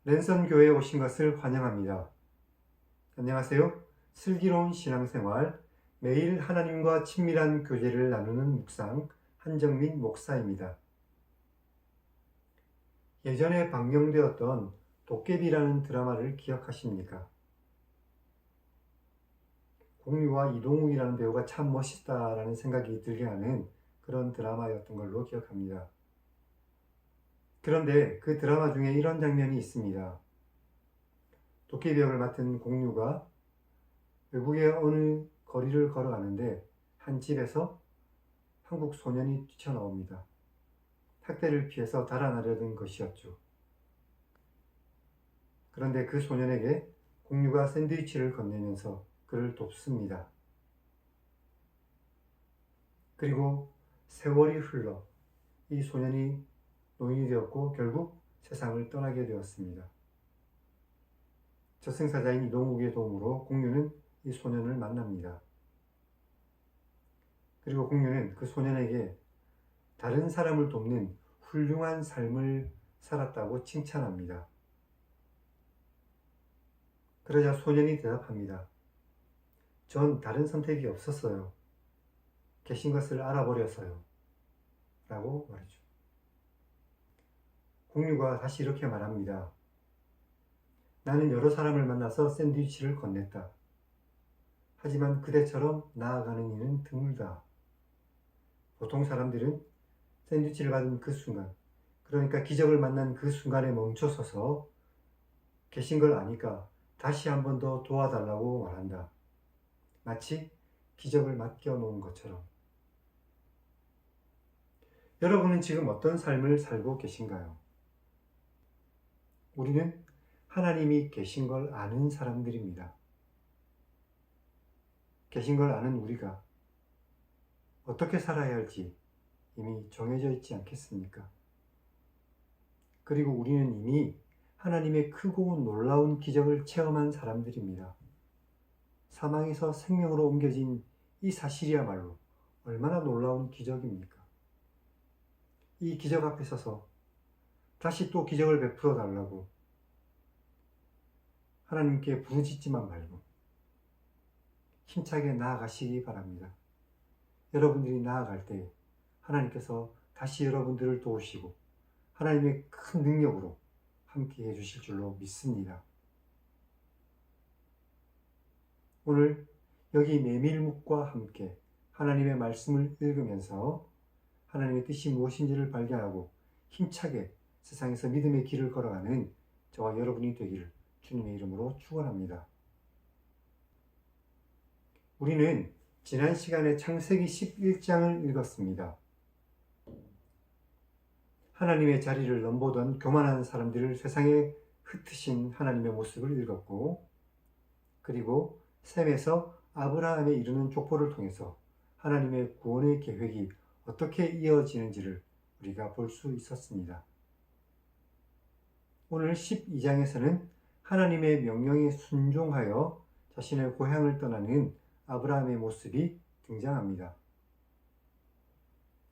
랜선 교회에 오신 것을 환영합니다. 안녕하세요. 슬기로운 신앙생활, 매일 하나님과 친밀한 교제를 나누는 묵상 한정민 목사입니다. 예전에 방영되었던 도깨비라는 드라마를 기억하십니까? 공유와 이동욱이라는 배우가 참 멋있다라는 생각이 들게 하는 그런 드라마였던 걸로 기억합니다. 그런데 그 드라마 중에 이런 장면이 있습니다. 도깨비 역을 맡은 공유가 외국의 어느 거리를 걸어가는데 한 집에서 한국 소년이 뛰쳐나옵니다. 학대를 피해서 달아나려던 것이었죠. 그런데 그 소년에게 공유가 샌드위치를 건네면서 그를 돕습니다. 그리고 세월이 흘러 이 소년이 노인이 되었고 결국 세상을 떠나게 되었습니다. 저승사자인 이동욱의 도움으로 공유는 이 소년을 만납니다. 그리고 공유는 그 소년에게 다른 사람을 돕는 훌륭한 삶을 살았다고 칭찬합니다. 그러자 소년이 대답합니다. 전 다른 선택이 없었어요. 계신 것을 알아버려서요. 라고 말이죠. 공유가 다시 이렇게 말합니다. 나는 여러 사람을 만나서 샌드위치를 건넸다. 하지만 그대처럼 나아가는 이는 드물다. 보통 사람들은 샌드위치를 받은 그 순간, 그러니까 기적을 만난 그 순간에 멈춰서서 계신 걸 아니까 다시 한 번 더 도와달라고 말한다. 마치 기적을 맡겨놓은 것처럼. 여러분은 지금 어떤 삶을 살고 계신가요? 우리는 하나님이 계신 걸 아는 사람들입니다. 계신 걸 아는 우리가 어떻게 살아야 할지 이미 정해져 있지 않겠습니까? 그리고 우리는 이미 하나님의 크고 놀라운 기적을 체험한 사람들입니다. 사망에서 생명으로 옮겨진 이 사실이야말로 얼마나 놀라운 기적입니까? 이 기적 앞에 서서 다시 또 기적을 베풀어 달라고 하나님께 부르짖지만 말고 힘차게 나아가시기 바랍니다. 여러분들이 나아갈 때 하나님께서 다시 여러분들을 도우시고 하나님의 큰 능력으로 함께 해주실 줄로 믿습니다. 오늘 여기 메밀묵과 함께 하나님의 말씀을 읽으면서 하나님의 뜻이 무엇인지를 발견하고 힘차게 세상에서 믿음의 길을 걸어가는 저와 여러분이 되기를 주님의 이름으로 축원합니다. 우리는 지난 시간에 창세기 11장을 읽었습니다. 하나님의 자리를 넘보던 교만한 사람들을 세상에 흩으신 하나님의 모습을 읽었고, 그리고 셈에서 아브라함에 이르는 족보를 통해서 하나님의 구원의 계획이 어떻게 이어지는지를 우리가 볼 수 있었습니다. 오늘 12장에서는 하나님의 명령에 순종하여 자신의 고향을 떠나는 아브라함의 모습이 등장합니다.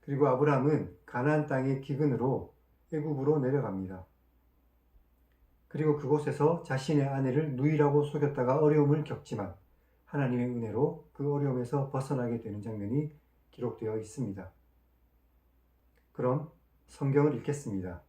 그리고 아브라함은 가나안 땅의 기근으로 애굽으로 내려갑니다. 그리고 그곳에서 자신의 아내를 누이라고 속였다가 어려움을 겪지만 하나님의 은혜로 그 어려움에서 벗어나게 되는 장면이 기록되어 있습니다. 그럼 성경을 읽겠습니다.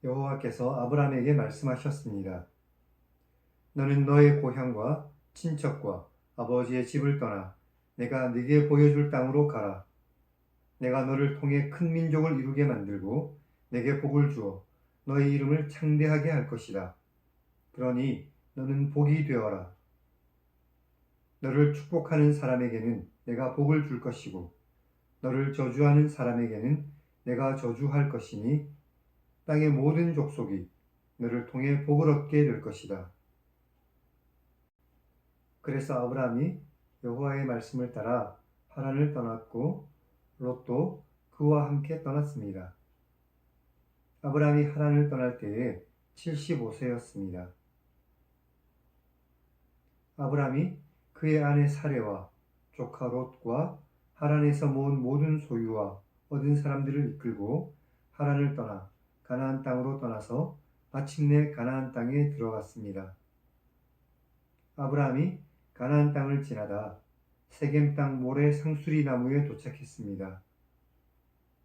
여호와께서 아브라함에게 말씀하셨습니다. 너는 너의 고향과 친척과 아버지의 집을 떠나 내가 네게 보여줄 땅으로 가라. 내가 너를 통해 큰 민족을 이루게 만들고 내게 복을 주어 너의 이름을 창대하게 할 것이다. 그러니 너는 복이 되어라. 너를 축복하는 사람에게는 내가 복을 줄 것이고 너를 저주하는 사람에게는 내가 저주할 것이니 땅의 모든 족속이 너를 통해 복을 얻게 될 것이다. 그래서 아브라함이 여호와의 말씀을 따라 하란을 떠났고 롯도 그와 함께 떠났습니다. 아브라함이 하란을 떠날 때에 75세였습니다. 아브라함이 그의 아내 사레와 조카 롯과 하란에서 모은 모든 소유와 얻은 사람들을 이끌고 하란을 떠나 가나안 땅으로 떠나서 마침내 가나안 땅에 들어갔습니다. 아브라함이 가나안 땅을 지나다 세겜 땅 모래 상수리 나무에 도착했습니다.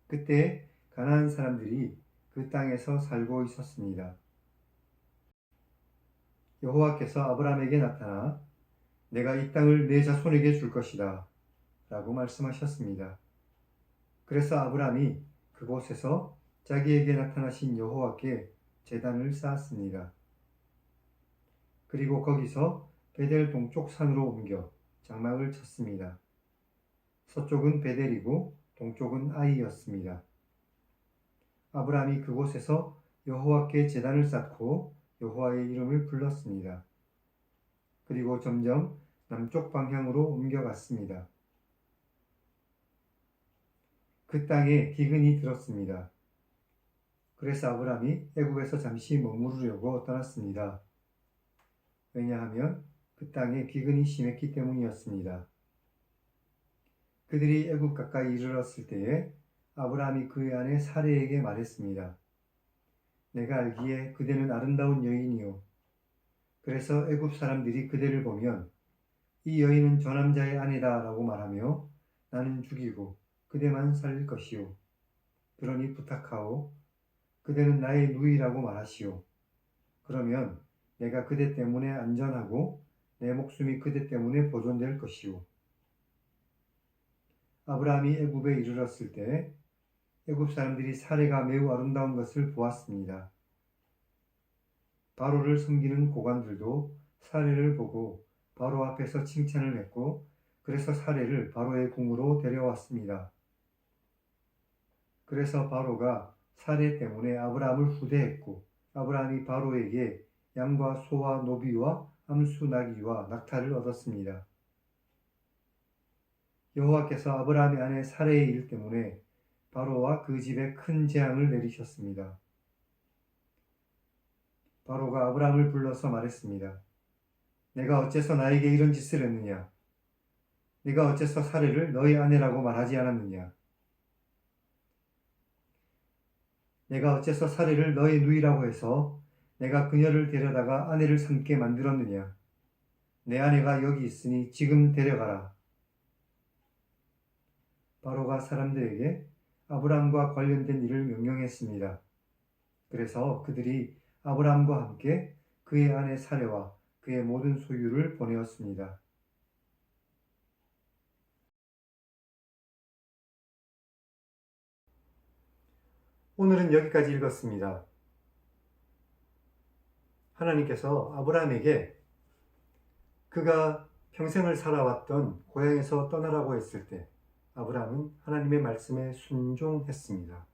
그때 가나안 사람들이 그 땅에서 살고 있었습니다. 여호와께서 아브라함에게 나타나 내가 이 땅을 내 자손에게 줄 것이다 라고 말씀하셨습니다. 그래서 아브라함이 그곳에서 자기에게 나타나신 여호와께 제단을 쌓았습니다. 그리고 거기서 베델 동쪽 산으로 옮겨 장막을 쳤습니다. 서쪽은 베델이고 동쪽은 아이였습니다. 아브라함이 그곳에서 여호와께 제단을 쌓고 여호와의 이름을 불렀습니다. 그리고 점점 남쪽 방향으로 옮겨갔습니다. 그 땅에 기근이 들었습니다. 그래서 아브라함이 애굽에서 잠시 머무르려고 떠났습니다. 왜냐하면 그 땅에 기근이 심했기 때문이었습니다. 그들이 애굽 가까이 이르렀을 때에 아브라함이 그의 아내 사레에게 말했습니다. 내가 알기에 그대는 아름다운 여인이요. 그래서 애굽 사람들이 그대를 보면 이 여인은 저 남자의 아내다 라고 말하며 나는 죽이고 그대만 살릴 것이요. 그러니 부탁하오. 그대는 나의 누이라고 말하시오. 그러면 내가 그대 때문에 안전하고 내 목숨이 그대 때문에 보존될 것이오. 아브라함이 애굽에 이르렀을 때 애굽 사람들이 사레가 매우 아름다운 것을 보았습니다. 바로를 섬기는 고관들도 사레를 보고 바로 앞에서 칭찬을 했고 그래서 사레를 바로의 궁으로 데려왔습니다. 그래서 바로가 사레 때문에 아브라함을 후대했고 아브라함이 바로에게 양과 소와 노비와 암수 나귀와 낙타를 얻었습니다. 여호와께서 아브라함의 아내 사레의 일 때문에 바로와 그 집에 큰 재앙을 내리셨습니다. 바로가 아브라함을 불러서 말했습니다. 내가 어째서 나에게 이런 짓을 했느냐? 네가 어째서 사레를 너희 아내라고 말하지 않았느냐? 내가 어째서 사레를 너의 누이라고 해서 내가 그녀를 데려다가 아내를 삼게 만들었느냐? 내 아내가 여기 있으니 지금 데려가라. 바로가 사람들에게 아브라함과 관련된 일을 명령했습니다. 그래서 그들이 아브라함과 함께 그의 아내 사레와 그의 모든 소유를 보내었습니다. 오늘은 여기까지 읽었습니다. 하나님께서 아브라함에게 그가 평생을 살아왔던 고향에서 떠나라고 했을 때 아브라함은 하나님의 말씀에 순종했습니다.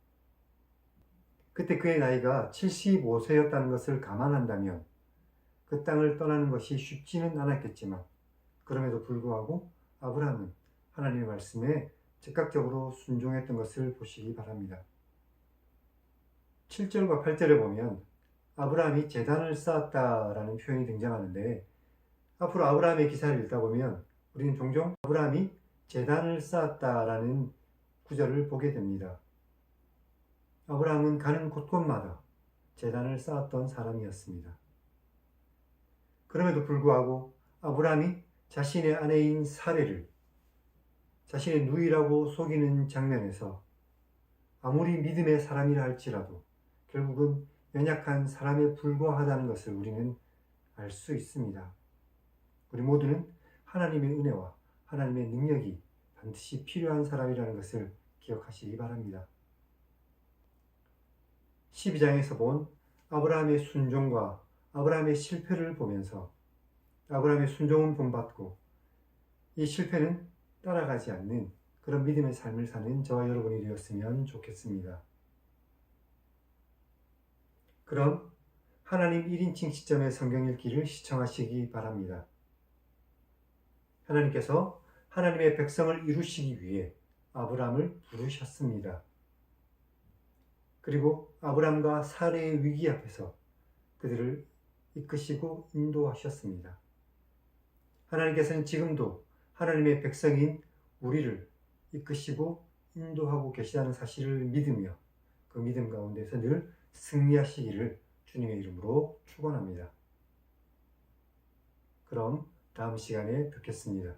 그때 그의 나이가 75세였다는 것을 감안한다면 그 땅을 떠나는 것이 쉽지는 않았겠지만 그럼에도 불구하고 아브라함은 하나님의 말씀에 즉각적으로 순종했던 것을 보시기 바랍니다. 7절과 8절에 보면 아브라함이 제단을 쌓았다라는 표현이 등장하는데 앞으로 아브라함의 기사를 읽다 보면 우리는 종종 아브라함이 제단을 쌓았다라는 구절을 보게 됩니다. 아브라함은 가는 곳곳마다 제단을 쌓았던 사람이었습니다. 그럼에도 불구하고 아브라함이 자신의 아내인 사레를 자신의 누이라고 속이는 장면에서 아무리 믿음의 사람이라 할지라도 결국은 연약한 사람에 불과하다는 것을 우리는 알 수 있습니다. 우리 모두는 하나님의 은혜와 하나님의 능력이 반드시 필요한 사람이라는 것을 기억하시기 바랍니다. 12장에서 본 아브라함의 순종과 아브라함의 실패를 보면서 아브라함의 순종은 본받고 이 실패는 따라가지 않는 그런 믿음의 삶을 사는 저와 여러분이 되었으면 좋겠습니다. 그럼 하나님 1인칭 시점의 성경 읽기를 시청하시기 바랍니다. 하나님께서 하나님의 백성을 이루시기 위해 아브라함을 부르셨습니다. 그리고 아브라함과 사레의 위기 앞에서 그들을 이끄시고 인도하셨습니다. 하나님께서는 지금도 하나님의 백성인 우리를 이끄시고 인도하고 계시다는 사실을 믿으며 그 믿음 가운데서 늘 승리하시기를 주님의 이름으로 축원합니다. 그럼 다음 시간에 뵙겠습니다.